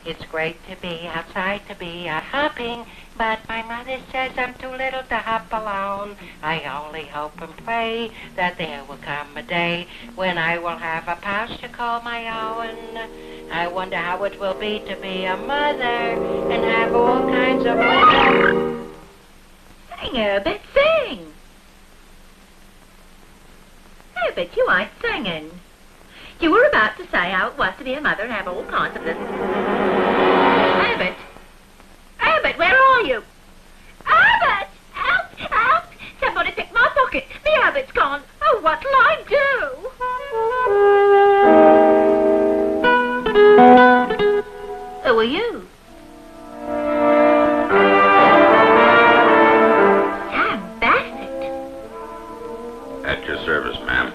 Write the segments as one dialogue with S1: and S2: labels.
S1: It's great to be outside, to be out hopping, but my mother says I'm too little to hop alone. I only hope and pray that there will come a day when I will have a pouch to call my own. I wonder how it will be to be a mother and have all kinds of fun.
S2: Sing, Herbert, sing. Herbert, you ain't singing. You were about to say how it was to be a mother and have all kinds of little... Herbert! Herbert, where are you? Herbert! Help! Help! Somebody pick my pocket. The Herbert's gone. Oh, what'll I do? Who are you? Sam Bassett.
S3: At your service, ma'am.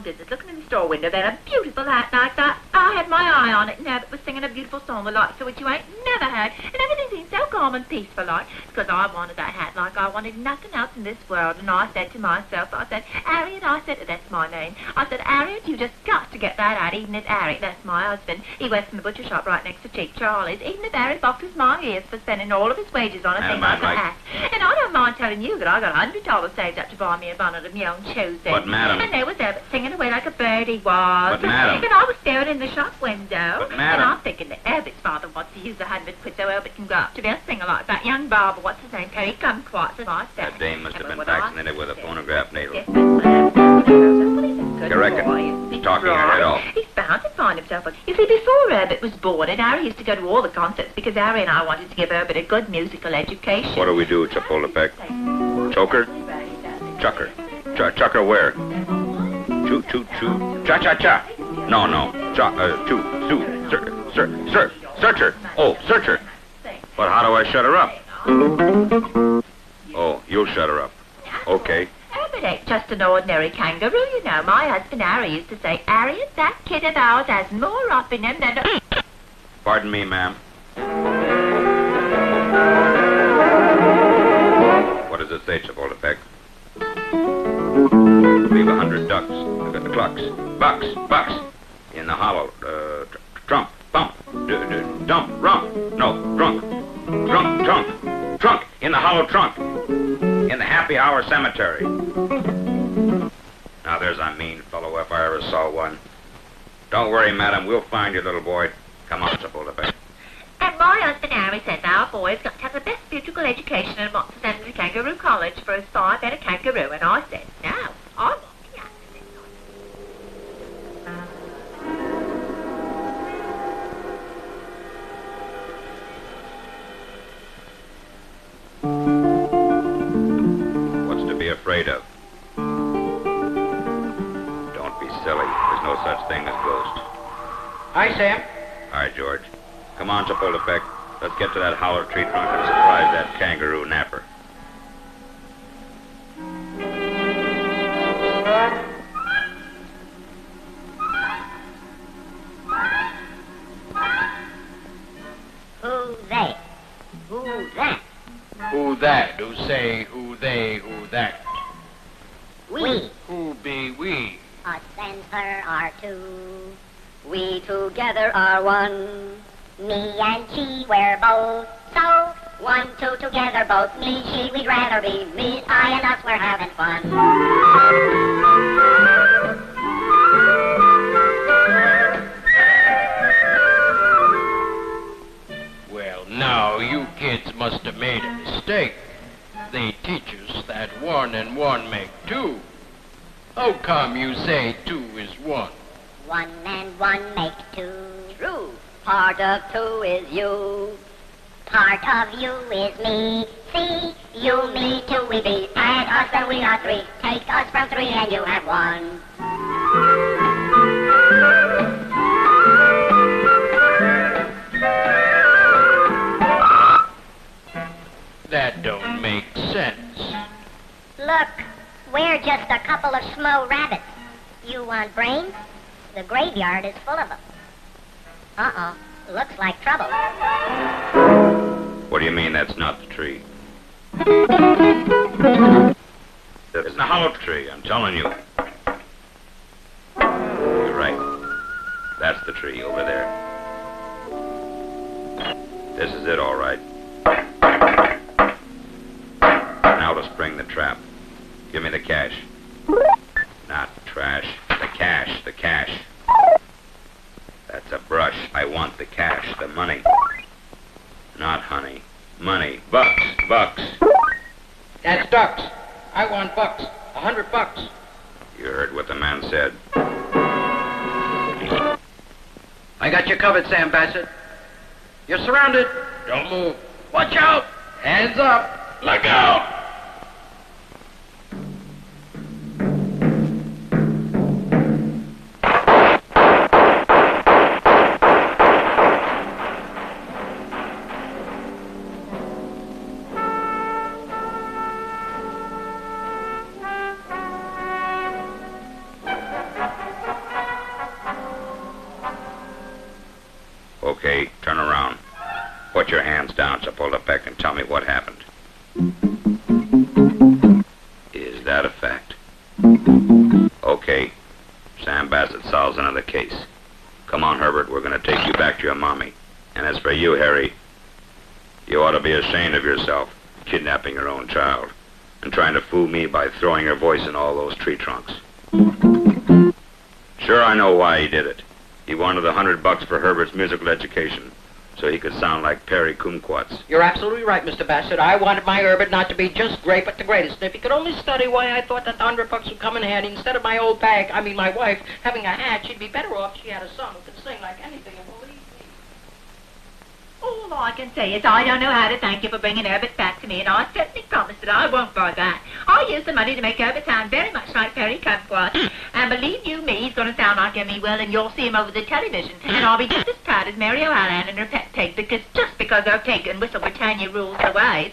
S2: Business, looking in the store window, there a beautiful hat like that. I had my eye on it, and Herbert was singing a beautiful song, the likes of which you ain't never heard, and everything seemed so calm and peaceful like, because I wanted that hat like I wanted nothing else in this world, and I said to myself, I said, Harriet, I said, that's my name, I said, Harriet, you just got to get that hat, even if Harriet, that's my husband, he works in the butcher shop right next to Cheap Charlie's, even if Harriet boxes my ears for spending all of his wages on a thing like a hat. And I don't mind telling you that I got $100 saved up to buy me a bonnet of my own shoes then.
S3: But, madam...
S2: And there was Herbert singing away like a bird he was.
S3: But, madam...
S2: And I was staring in the shop window.
S3: But, madam...
S2: And I'm thinking that Herbert's father wants to use 100 quid so Herbert can go up to be a singer like that young barber, what's his name, Perry Kumquat, as I said.
S3: That dame must have been vaccinated with a phonograph needle.
S2: Yes,
S3: You reckon? He's talking her head off.
S2: He's bound to find himself. You see, before Herbert was born, and Harry used to go to all the concerts because Harry and I wanted to give Herbert a good musical education.
S3: What do we do, Chapultepec? Choker? Chucker. Chucker where? Choo, choo, choo. Cha-cha-cha. No. Choo, choo. Searcher. Oh, searcher. But how do I shut her up? Oh, you'll shut her up. Okay.
S2: Herbert ain't just an ordinary kangaroo, you know. My husband Harry used to say, Harriet, that kid of ours has more up in him than...
S3: Pardon me, ma'am. What does it say, Chapultepec? Leave 100 ducks, clucks, bucks, in the hollow, trump, bump, dump, rump, no, trunk, in the hollow trunk, in the happy hour cemetery. Now there's a mean fellow if I ever saw one. Don't worry, madam, we'll find your little boy. Come on, Chapultepec.
S2: And my husband Harry said our boy's got to have the best musical education and wants to send him to Kangaroo College for his 5 at a kangaroo. And I said, no, I want the accent.
S3: What's to be afraid of? Don't be silly. There's no such thing as ghosts.
S4: Hi, Sam.
S3: Hi, George. Come on, Chapultepec. Let's get to that hollow tree trunk and surprise that kangaroo napper.
S5: Who they? Who that?
S4: Who that? Who say, who they, who that?
S5: We.
S4: Who be we?
S5: Us and her are two. We together are one. Me and she, we're both. So, 1, 2 together, both me, she, we'd rather be. Me, I, and us, we're having fun.
S4: Well, now, you kids must have made a mistake. They teach us that 1 and 1 make 2. How come you say 2 is 1?
S5: 1 and 1 make 2. True. Part of 2 is you. Part of you is me. See, you, me, 2 we be. Add us and we are 3. Take us from 3 and you have 1.
S4: That don't make sense.
S5: Look, we're just a couple of small rabbits. You want brains? The graveyard is full of them. Uh-oh. Looks like trouble.
S3: What do you mean that's not the tree? It's a hollow tree, I'm telling you. You're right. That's the tree over there. This is it, all right. Now to spring the trap. Give me the cash. Not trash. The cash, the cash. That's a brush. I want the cash, the money. Not honey. Money. Bucks, bucks.
S4: That's ducks. I want bucks. $100.
S3: You heard what the man said.
S4: I got you covered, Sam Bassett. You're surrounded. Don't move. Watch out. Hands up. Look out.
S3: Okay, turn around. Put your hands down, Chapultepec, and tell me what happened. Is that a fact? Okay. Sam Bassett solves another case. Come on, Herbert, we're going to take you back to your mommy. And as for you, Harry, you ought to be ashamed of yourself, kidnapping your own child, and trying to fool me by throwing your voice in all those tree trunks. Sure, I know why he did it. He wanted $100 for Herbert's musical education, so he could sound like Perry Kumquats.
S4: You're absolutely right, Mr. Bassett. I wanted my Herbert not to be just great, but the greatest. And if he could only study why I thought that the $100 would come in handy instead of my old bag, my wife, having a hat, she'd be better off if she had a son who could sing like anything, and believe me.
S2: All I can say is I don't know how to thank you for bringing Herbert back to me, and I certainly promise that I won't buy that. I used the money to make Herbert sound very much like Perry Kumquat, and believe you me, he's going to sound like him, he will, and you'll see him over the television, and I'll be just as proud as Mary O'Halloran and her pet pig, because just because her pig and Whistle Britannia rules the ways.